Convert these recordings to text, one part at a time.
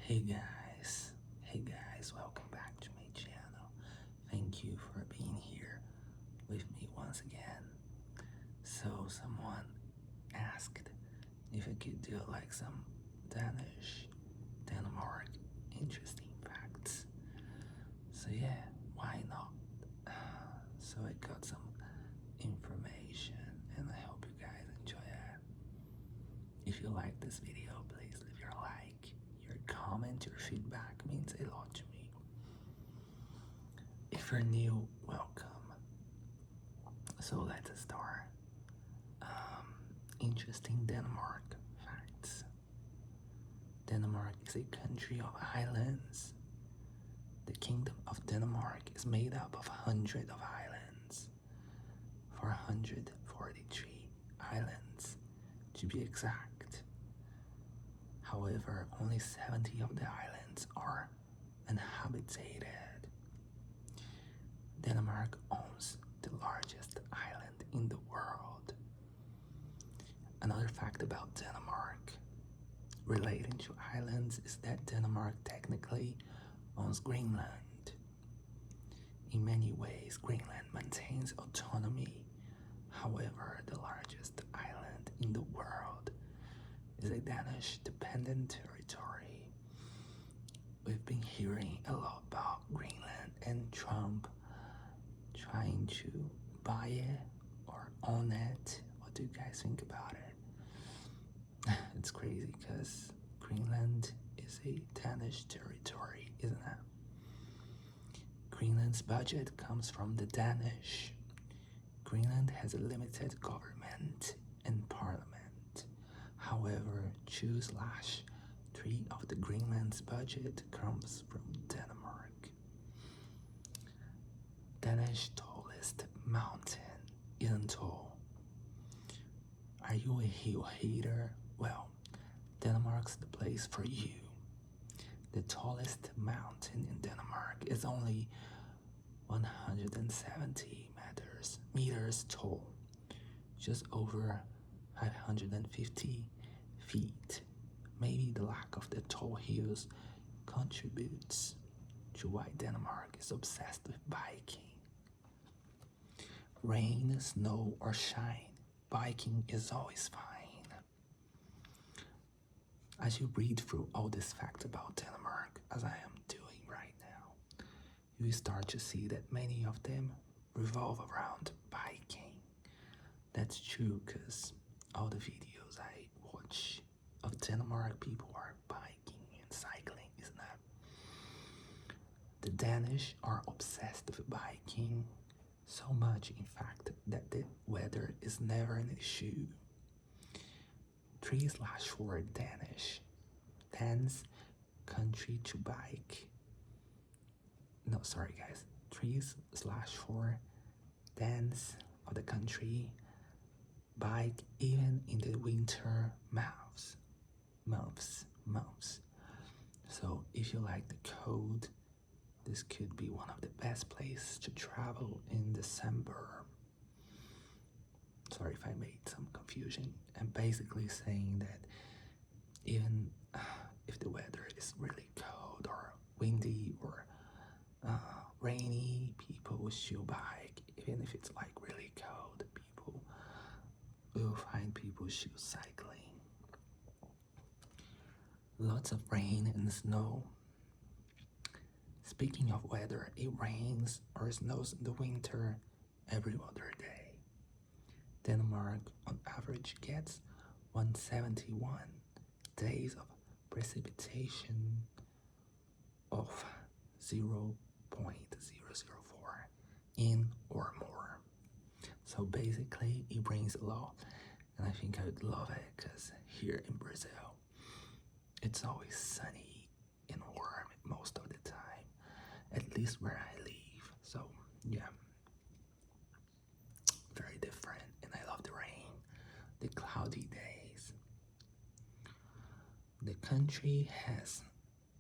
Hey guys, welcome back to my channel. Thank you for being here with me once again. So someone asked if I could do like some Denmark interesting facts. So yeah, why not? So I got some information and I hope you guys enjoy it. If you like this video, please leave your like, your comment, your feedback means a lot to me. If you're new, welcome. So let's start. Interesting Denmark facts. Denmark is a country of islands. The Kingdom of Denmark is made up of hundreds of islands. 443 islands, to be exact. However, only 70 of the islands are uninhabited. Denmark owns the largest island in the world. Another fact about Denmark relating to islands is that Denmark technically owns Greenland. In many ways, Greenland maintains autonomy. However, the largest island in the world is a Danish dependent territory. We've been hearing a lot about Greenland and Trump trying to buy it or own it. What do you guys think about it? It's crazy because Greenland is a Danish territory, isn't it? Greenland's budget comes from the Danish. Greenland has a limited government and parliament. However, 2/3 of the Greenland's budget comes from Denmark. Danish tallest mountain isn't tall. Are you a hill hater? Well, Denmark's the place for you. The tallest mountain in Denmark is only 170 meters tall, just over 550 feet. Maybe the lack of the tall hills contributes to why Denmark is obsessed with biking. Rain, snow, or shine, biking is always fine. As you read through all these facts about Denmark, as I am doing right now, you start to see that many of them revolve around biking. That's true because all the videos I watch of Denmark, people are biking and cycling, isn't it? The Danish are obsessed with biking, so much in fact that the weather is never an issue. 3/4 Danish, Dan's country to bike. No, sorry guys. 3/4 Dan's of the country bike even in the winter months. So if you like the cold, this could be one of the best places to travel in December. Sorry if I made some confusion. I'm basically saying that even if the weather is really cold or windy or rainy, people should bike. Even if it's like really cold, people will find people should cycling. Lots of rain and snow. Speaking of weather, it rains or snows in the winter every other day. Denmark on average gets 171 days of precipitation of 0.004 in or more. So basically it rains a lot, and I think I would love it because here in Brazil it's always sunny and warm most of the time, at least where I live. So yeah, very different, and I love the rain, the cloudy days. The country has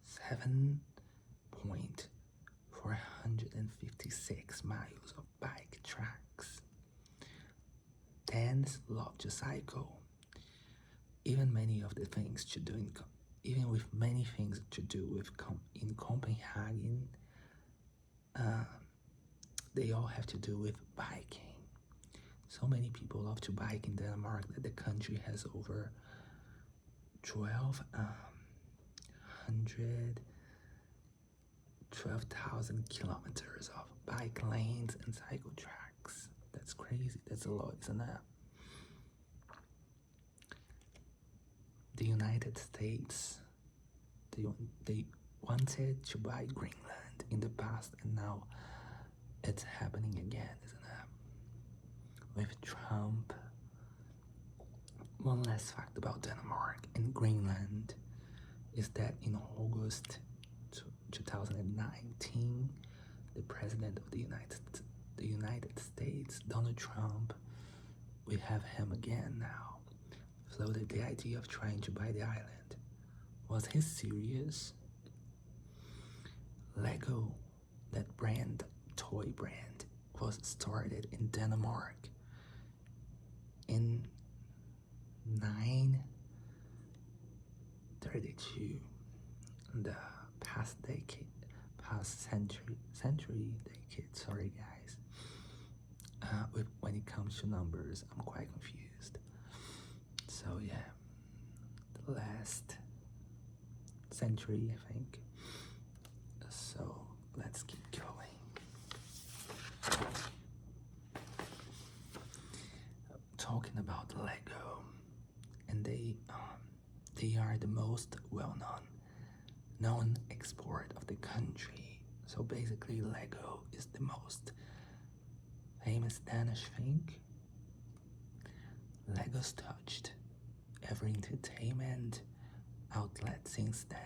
7,456 miles of bike tracks. Danes love to cycle. Even many of the things to do even with many things to do with in Copenhagen, they all have to do with biking. So many people love to bike in Denmark that the country has over 12,000 kilometers of bike lanes and cycle tracks. That's crazy. That's a lot, isn't it? The United States, they wanted to buy Greenland in the past, and now it's happening again, isn't it? With Trump. One last fact about Denmark and Greenland is that in August 2019, the president of the United States, Donald Trump, we have him again now, floated the idea of trying to buy the island. Was he serious? Lego, that toy brand, was started in Denmark in 932, the past century decade. Sorry, guys. When it comes to numbers, I'm quite confused. So yeah, the last century, I think. So let's keep going. Talking about Lego, and they are the most known export of the country. So basically, Lego is the most famous Danish thing. Lego's touched every entertainment outlet since then.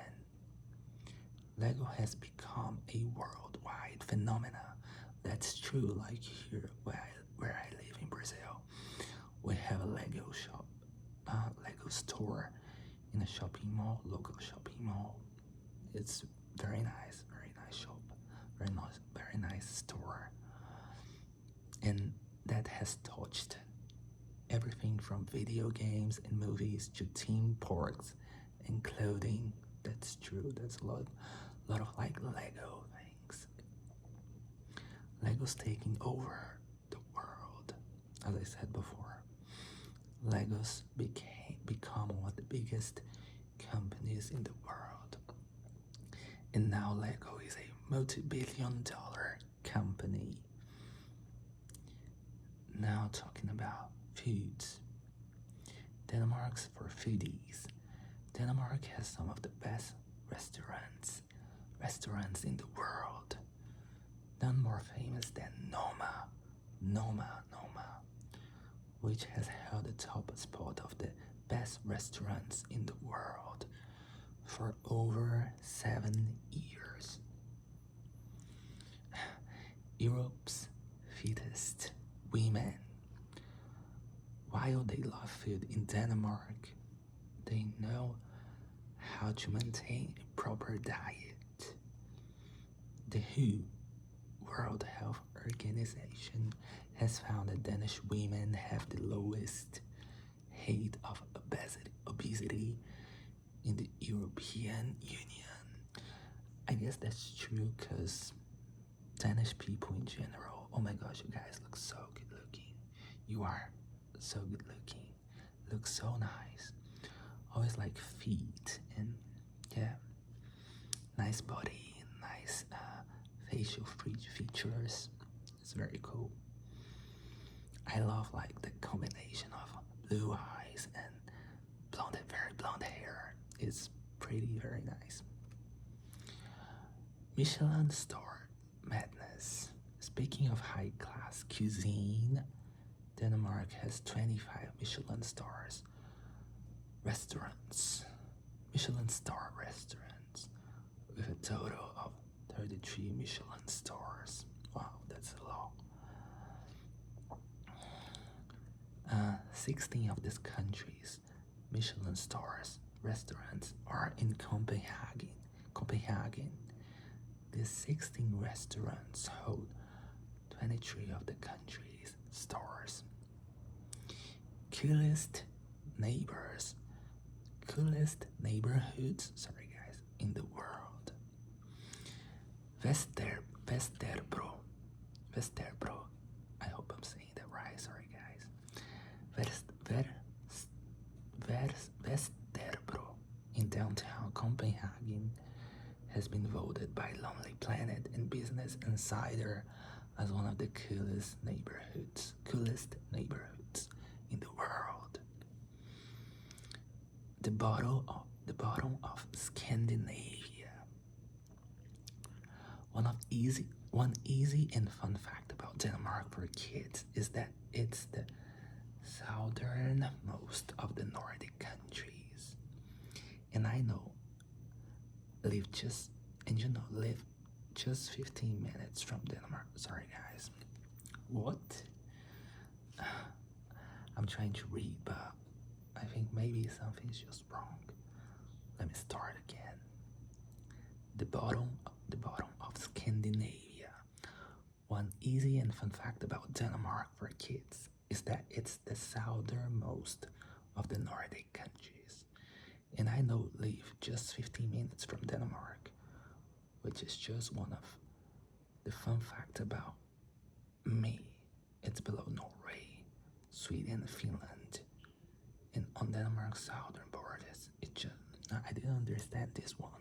Lego has become a worldwide phenomenon. That's true. Like here where I live in Brazil, we have a Lego shop, Lego store in a local shopping mall. It's very nice shop, very nice store. And that has touched everything from video games and movies to theme parks and clothing. That's true. That's a lot of like Lego things. Lego's taking over the world. As I said before, Lego's become one of the biggest companies in the world. And now Lego is a multi-billion-dollar company. Now talking about foods. Denmark's for foodies. Denmark has some of the best restaurants in the world. None more famous than Noma, which has held the top spot of the best restaurants in the world for over 7 years. Europe's fittest women. While they love food in Denmark, they know how to maintain a proper diet. The WHO, World Health Organization, has found that Danish women have the lowest rate of obesity in the European Union. I guess that's true because Danish people in general, oh my gosh, you guys look so good looking. You are so good looking, look so nice. Always like feet and yeah, nice body, nice facial features. It's very cool. I love like the combination of blue eyes and very blonde hair. It's very nice. Michelin star madness. Speaking of high class cuisine, Denmark has 25 Michelin stars restaurants, Michelin star restaurants, with a total of 33 Michelin stars. Wow, that's a lot. 16 of these countries' Michelin stars restaurants are in Copenhagen. These 16 restaurants hold 23 of the country's stars. Coolest neighbors. coolest neighborhoods, sorry guys, in the world. Vesterbro. Vesterbro. I hope I'm saying that right, sorry guys. Vesterbro in downtown Copenhagen has been voted by Lonely Planet and Business Insider as one of the coolest neighborhoods in the world. The bottom of Scandinavia. One easy and fun fact about Denmark for kids is that it's the southernmost of the Nordic countries. And I know live just 15 minutes from Denmark. Sorry guys. What? I'm trying to read, but I think maybe something's just wrong. Let me start again. The bottom of Scandinavia. One easy and fun fact about Denmark for kids is that it's the southernmost of the Nordic countries. And I know live just 15 minutes from Denmark, which is just one of the fun facts about me. It's below Norway, Sweden, Finland, and on Denmark's southern borders. I didn't understand this one.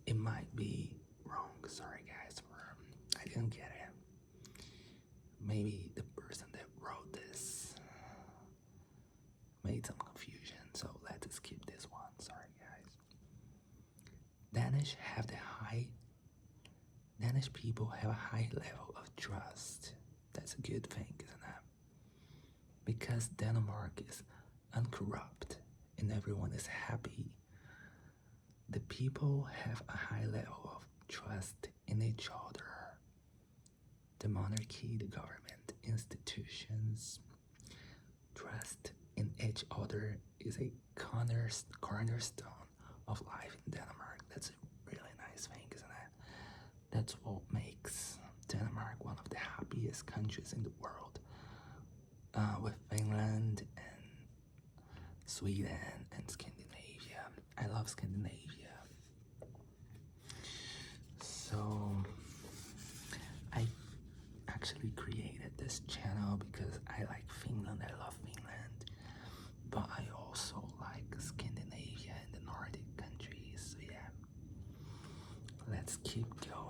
It might be wrong, sorry guys, or I didn't get it. Maybe the person that wrote this made some confusion, so let's skip this one, sorry guys. Danish people have a high level of trust. That's a good thing, isn't it? Because Denmark is uncorrupt and everyone is happy. The people have a high level of trust in each other. The monarchy, the government, institutions, trust in each other is a cornerstone of life in Denmark. That's a really nice thing, isn't it? That's what makes Denmark one of the happiest countries in the world, with Finland and Sweden and Scandinavia. I love Scandinavia. So I actually created this channel because I like Finland, I love Finland, but I also like Scandinavia and the Nordic countries, so yeah, let's keep going.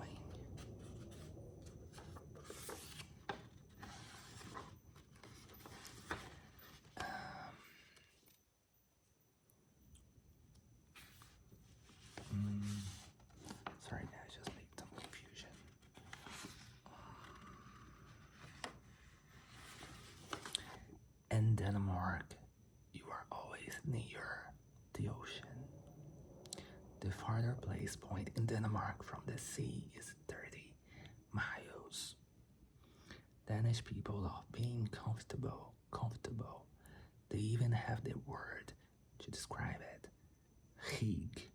Sorry guys, just made some confusion. In Denmark, you are always near the ocean. The farther place point in Denmark from the sea is 30 miles. Danish people love being comfortable. They even have the word to describe it. Hig.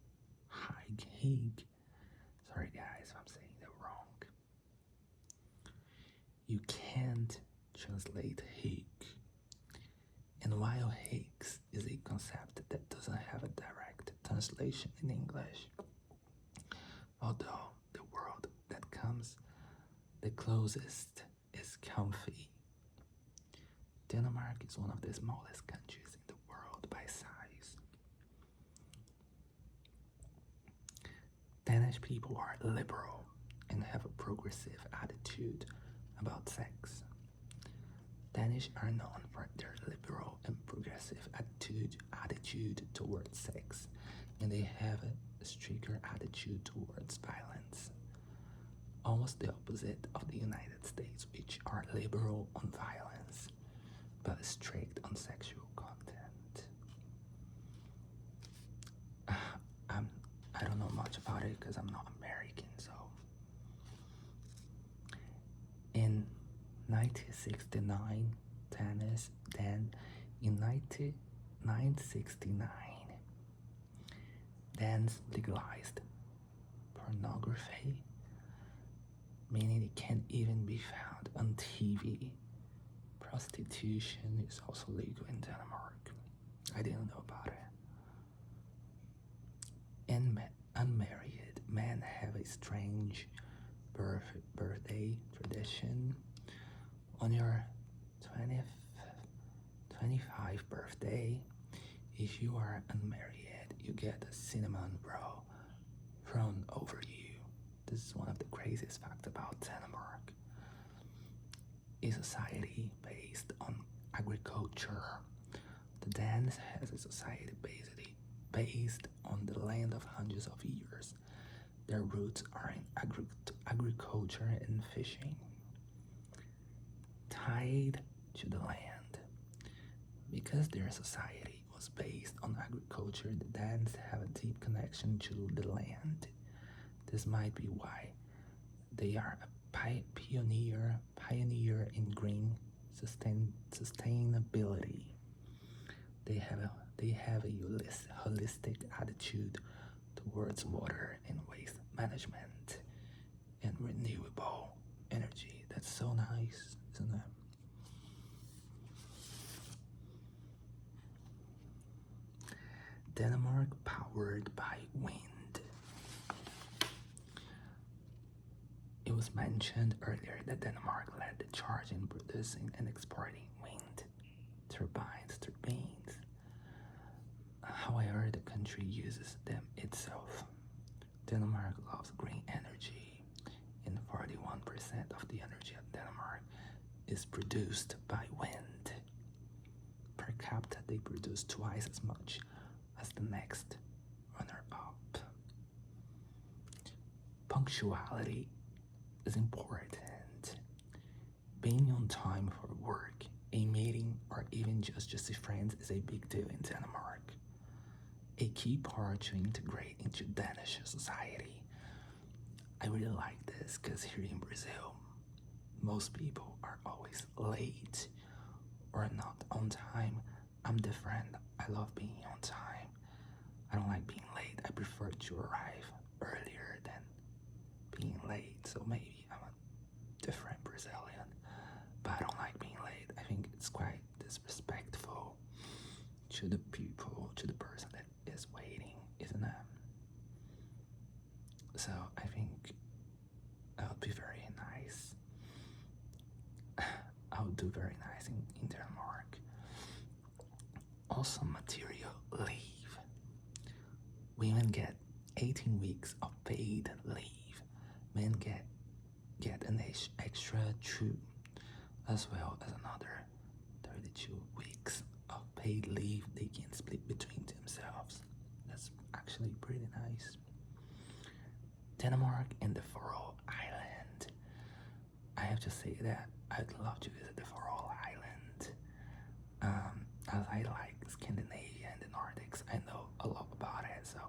Sorry guys if I'm saying that wrong. You can't translate hig. And while Higgs is a concept that doesn't have a direct translation in English, although the word that comes the closest is comfy. Denmark is one of the smallest countries in the world by size. Danish people are liberal and have a progressive attitude about sex. Danish are known for their liberal and progressive attitude towards sex, and they have a stricter attitude towards violence. Almost the opposite of the United States, which are liberal on violence, but strict on sexual content. I don't know much about it because I'm not American, so. In 1969, in 1969, Danes legalized pornography, meaning it can't even be found on TV. Prostitution is also legal in Denmark. I didn't know about it. Unmarried men have a strange birthday tradition. On your 20th, 25th birthday, if you are unmarried, you get a cinnamon roll thrown over you. This is one of the craziest facts about Denmark. A society based on agriculture. The Danes has a society based on the land of hundreds of years. Their roots are in agriculture and fishing. Tied to the land. Because their society was based on agriculture, the Danes have a deep connection to the land. This might be why they are a pioneer in green sustainability. They have a holistic attitude towards water and waste management and renewable energy. That's so nice, isn't it? Denmark powered by wind. It was mentioned earlier that Denmark led the charge in producing and exporting wind turbines. However, the country uses them itself. Denmark loves green energy, and 41% of the energy of Denmark is produced by wind. Per capita, they produce twice as much as the next runner-up. Punctuality is important. Being on time for work, a meeting, or even just see friends is a big deal in Denmark. A key part to integrate into Danish society. I really like this because here in Brazil, most people are always late or not on time. I'm different. I love being on time. I don't like being late. I prefer to arrive earlier than being late. So maybe I'm a different Brazilian, but I don't like being late. I think it's quite disrespectful to the people, to the person that is waiting, isn't it? So I think I would be very nice. I would do very nice in Denmark. Also, material leave. Women get 18 weeks of paid leave. Men get an extra 2, as well as another 32 weeks of paid leave they can split between themselves. That's actually pretty nice. Denmark and the Faroe Island. I have to say that I'd love to visit the Faroe Island. As I like Scandinavia and the Nordics, I know a lot about it, so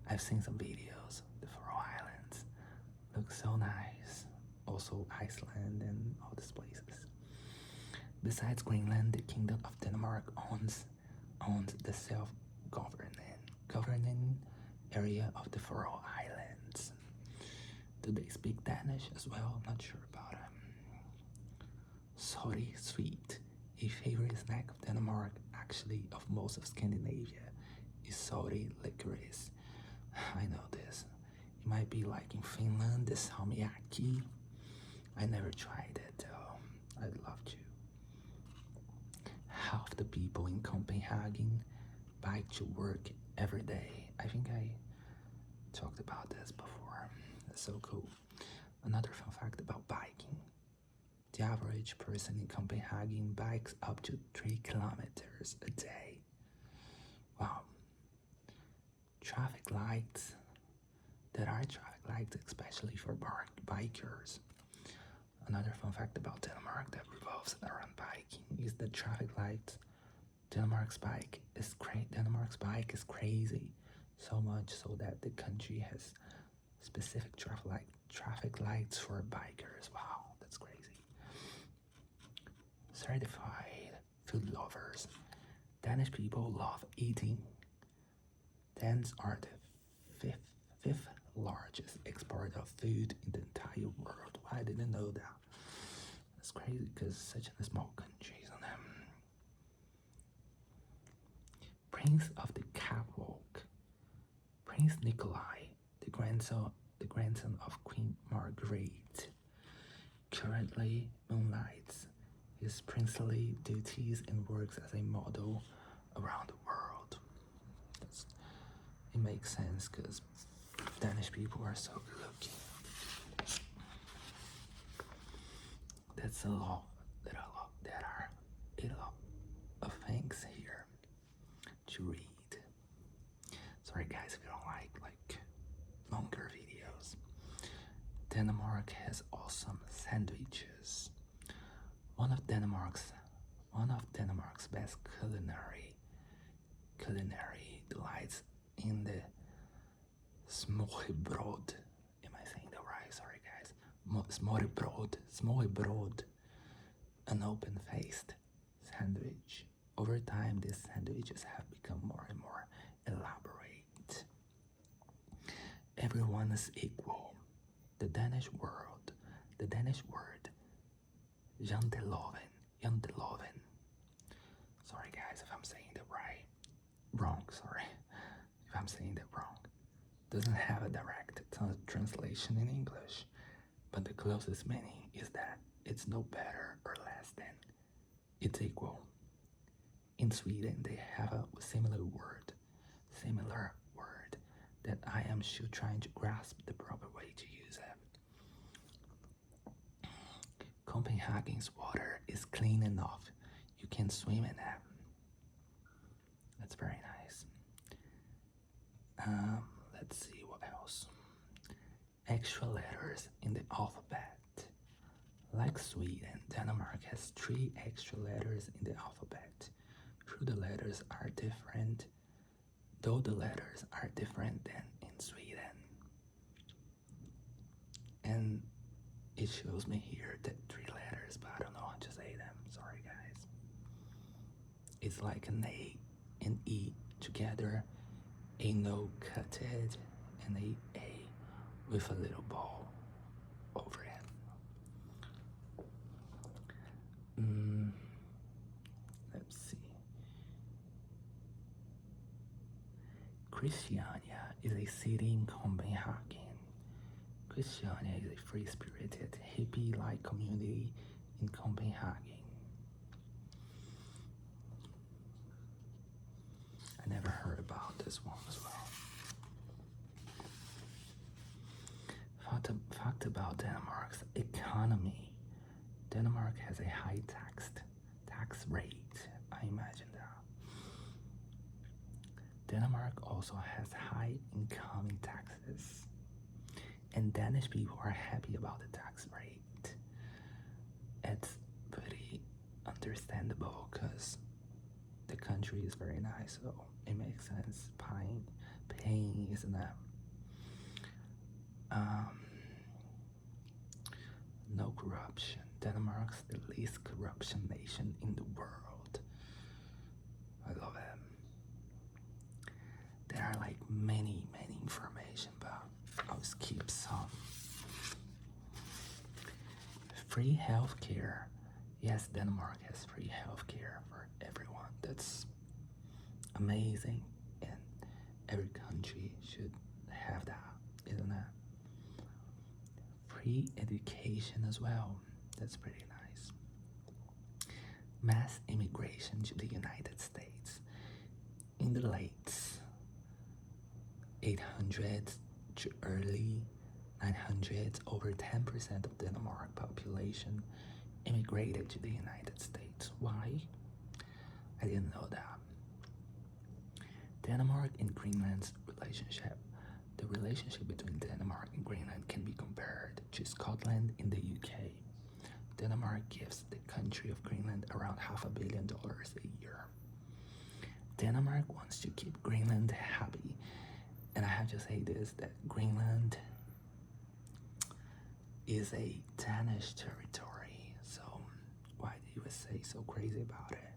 I've seen some videos. The Faroe Islands look so nice. Also Iceland and all these places. Besides Greenland, the Kingdom of Denmark owns the self-governing area of the Faroe Islands. Do they speak Danish as well? I'm not sure about it. Salty sweet. A favorite snack of Denmark, actually of most of Scandinavia, is salty licorice. I know this. It might be like in Finland, the salmiakki. I never tried it though. I'd love to. Half the people in Copenhagen bike to work every day. I think I talked about this before. That's so cool. Another fun fact about biking. The average person in Copenhagen bikes up to 3 kilometers a day. Wow. Traffic lights. There are traffic lights especially for bikers. Another fun fact about Denmark that revolves around biking is the traffic lights. Denmark's bike is crazy, so much so that the country has specific traffic lights for bikers. Wow, that's crazy. Certified food lovers. Danish people love eating. Danes are the fifth largest exporter of food in the entire world. I didn't know that. That's crazy because such a small country, isn't it? Prince of the Catwalk. Prince Nikolai, the grandson of Queen Margaret, currently moonlights his princely duties and works as a model around the world. It makes sense because Danish people are so good looking. That's a lot. There are a lot of things here to read. Sorry guys if you don't like longer videos. Denmark has awesome sandwiches. One of Denmark's best culinary delights in the smørrebrød. Am I saying that right? Sorry guys. Smørrebrød, an open-faced sandwich. Over time, these sandwiches have become more and more elaborate. Everyone is equal. The Danish word, janteloven. Sorry guys if I'm saying that wrong, sorry. If I'm saying that wrong. Doesn't have a direct translation in English, but the closest meaning is that it's no better or less than, it's equal. In Sweden, they have a similar word that I am still trying to grasp the proper way to use it. Copenhagen's water is clean enough. You can swim in it. That's very nice. Let's see what else. Extra letters in the alphabet. Like Sweden, Denmark has 3 extra letters in the alphabet. Though the letters are different than in Sweden. And it shows me here that 3 letters, but I don't know how to say them. Sorry guys. It's like an A and E together, a no cutted, and a with a little ball over it. Let's see. Christiania is a city in Copenhagen. Christiania is a free-spirited, hippie-like community in Copenhagen. I never heard about this one as well. Fact about Denmark's economy. Denmark has a high tax rate. I imagine that. Denmark also has high income taxes. And Danish people are happy about the tax rate. It's pretty understandable because the country is very nice, so it makes sense. Paying, isn't it? No corruption. Denmark's the least corruption nation in the world. I love it. There are like many information, but I'll skip some. Free healthcare. Yes, Denmark has free healthcare for everyone. That's amazing, and every country should have that, isn't it? Free education as well. That's pretty nice. Mass immigration to the United States. In the late 800s to early 900s, over 10% of Denmark population immigrated to the United States. Why? I didn't know that. Denmark and Greenland's relationship. The relationship between Denmark and Greenland can be compared to Scotland in the UK. Denmark gives the country of Greenland around $500 million a year. Denmark wants to keep Greenland happy. And I have to say this, that Greenland is a Danish territory. So why the USA so crazy about it?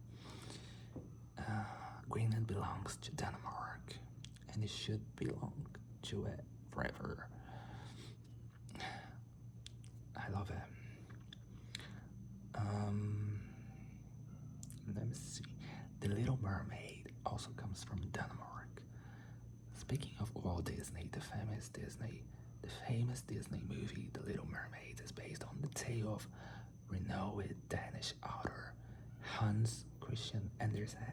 Greenland belongs to Denmark, and it should belong to it forever. I love it. Let me see. The Little Mermaid also comes from Denmark. Speaking of Walt Disney, the famous Disney movie, The Little Mermaid, is based on the tale of renowned Danish author Hans Christian Andersen.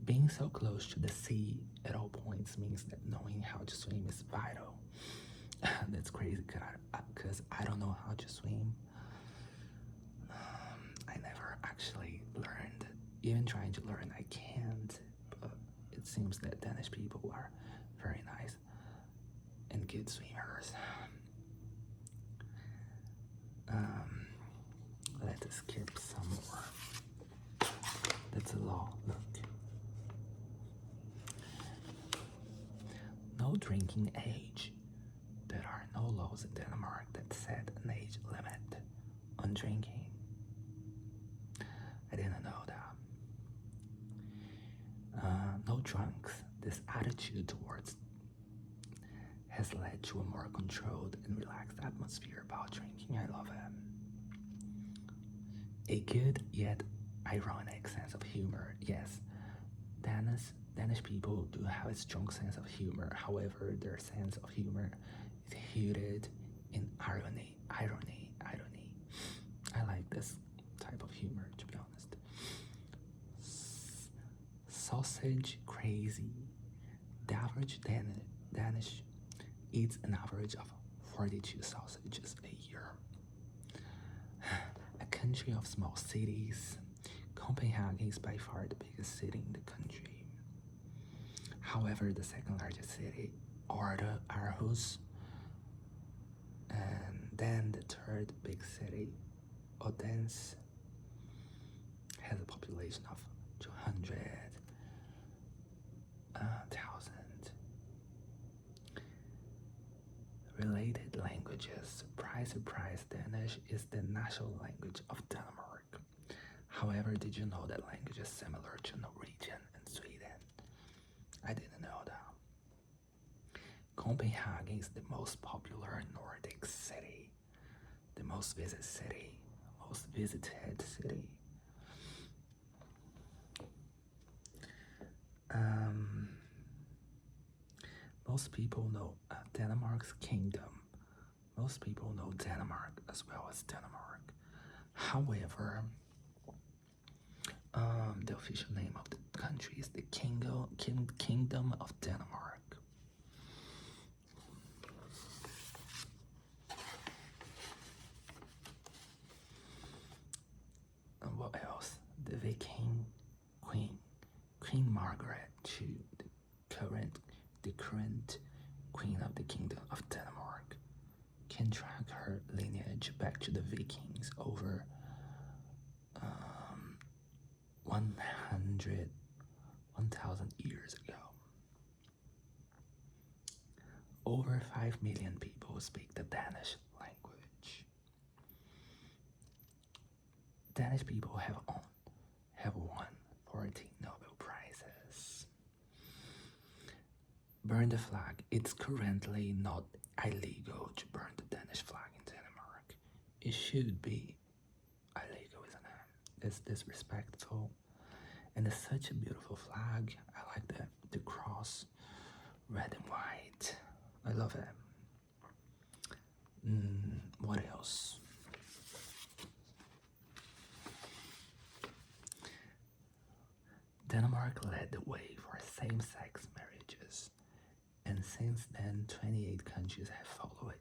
Being so close to the sea at all points means that knowing how to swim is vital. That's crazy because I don't know how to swim. I never actually learned. Even trying to learn, I can't. But it seems that Danish people are very nice and good swimmers. Let's skip some more. That's a law. Look. No drinking age. There are no laws in Denmark that set an age limit on drinking. I didn't know that. No drunks. This attitude towards has led to a more controlled and relaxed atmosphere about drinking. I love it. A good yet ironic sense of humor. Yes, Danish people do have a strong sense of humor. However, their sense of humor is rooted in irony. I like this type of humor, to be honest. Sausage crazy. The average Danish eats an average of 42 sausages a year. A country of small cities, Copenhagen is by far the biggest city in the country. However, the second largest city, Aarhus, and then the third big city, Odense, has a population of 200,000. Related languages. Surprise, Danish is the national language of Denmark. However, did you know that language is similar to Norwegian and Sweden? I didn't know that. Copenhagen is the most popular Nordic city, the most visited city. Most people know Denmark's kingdom. Most people know Denmark as well as Denmark. However, the official name of the country is the Kingdom of Denmark. And what else? The Viking Queen Margaret, the current Queen of the Kingdom of Denmark, can track her lineage back to the Vikings over 1,000 years ago. Over 5 million people speak the Danish language. Danish people have won 14 Nobel Prizes. Burn the flag. It's currently not illegal to burn the Danish flag in Denmark. It should be illegal, isn't it? It's disrespectful. And it's such a beautiful flag. I like the cross, red and white. I love it. What else? Denmark led the way for same-sex marriages, and since then 28 countries have followed.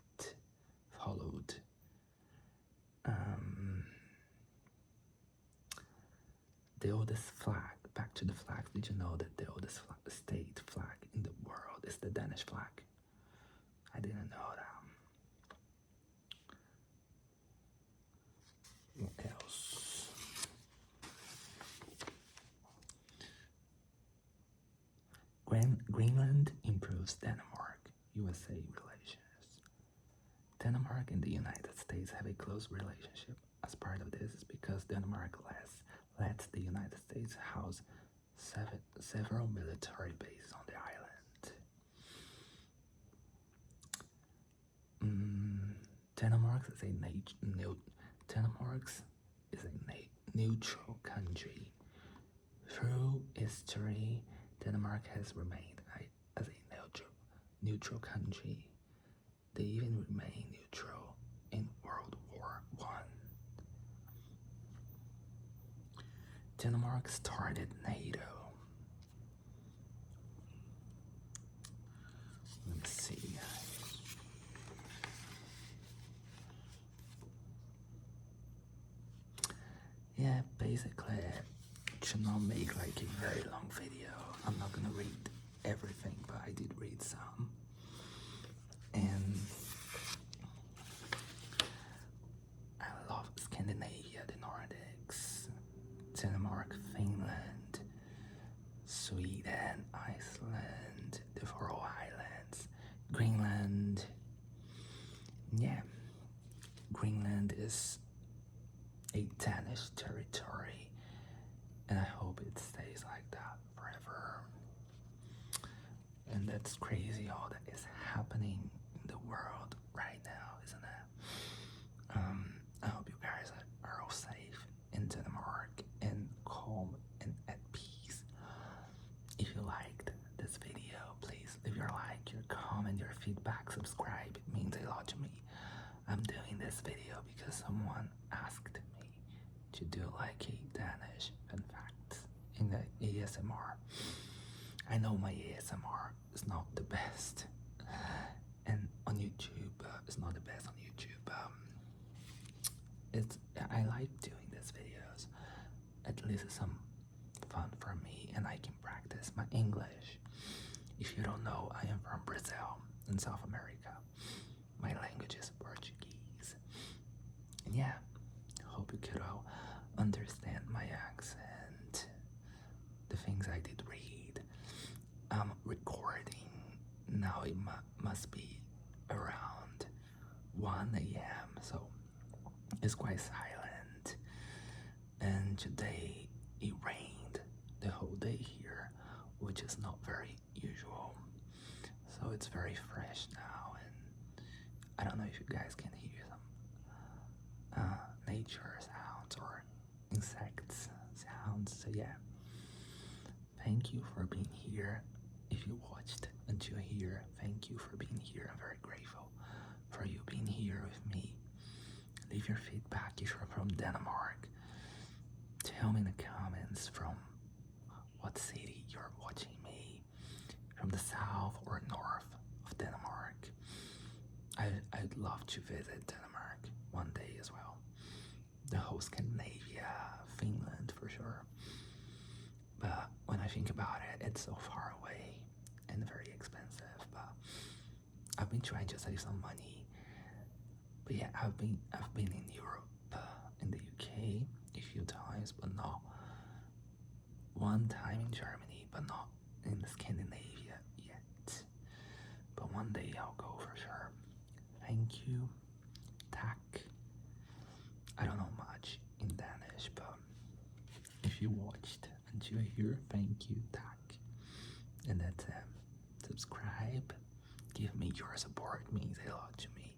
The oldest flag, back to the flag, did you know that the oldest state flag in the world is the Danish flag? I didn't know that. What else? Greenland improves Denmark-USA relations. Denmark and the United States have a close relationship. As part of this is because Denmark lets the United States house several military bases on the island. Denmark is a neutral country. Through history, Denmark has remained as a neutral country. They even remain neutral in World War I. Denmark started NATO. Let me see. Yeah, basically, should not make like a very long video. I'm not gonna read everything, but I did read some. And I love Scandinavia, the Nordics, Denmark, Finland, Sweden, Iceland, the Faroe Islands, Greenland. Yeah, Greenland is a Danish territory, and I hope it stays like that forever. And that's crazy all that is happening in the world right now, isn't it? I hope you guys are all safe in Denmark and calm and at peace. If you liked this video, please leave your like, your comment, your feedback, subscribe. It means a lot to me. I'm doing this video because someone asked me to do like a Danish fun facts in the ASMR. I know my ASMR is not the best, and on YouTube it's not the best on YouTube. I like doing these videos. At least it's some fun for me, and I can practice my English. If you don't know, I am from Brazil in South America. My language is Portuguese, and yeah, hope you could all understand my accent, the things I did read. I'm recording now. It must be around 1 a.m. so it's quite silent, and today it rained the whole day here, which is not very usual, so it's very fresh now. And I don't know if you guys can hear some nature sounds or insects sounds. So yeah, thank you for being here. If you watched until here, thank you for being here. I'm very grateful for you being here with me. Leave your feedback if you're from Denmark. Tell me in the comments from what city you're watching me, from the south or north of Denmark. I'd love to visit Denmark one day as well. The whole Scandinavia, Finland for sure. But when I think about it, it's so far away and very expensive. But I've been trying to save some money. But yeah, I've been in Europe, in the UK a few times, but not one time in Germany, but not in Scandinavia yet. But one day I'll go for sure. Thank you. Tack. I don't know much in Danish, but if you watched until here, thank you, tack. And that's it. Subscribe. Give me your support. It means a lot to me.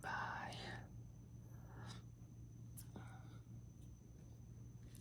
Bye.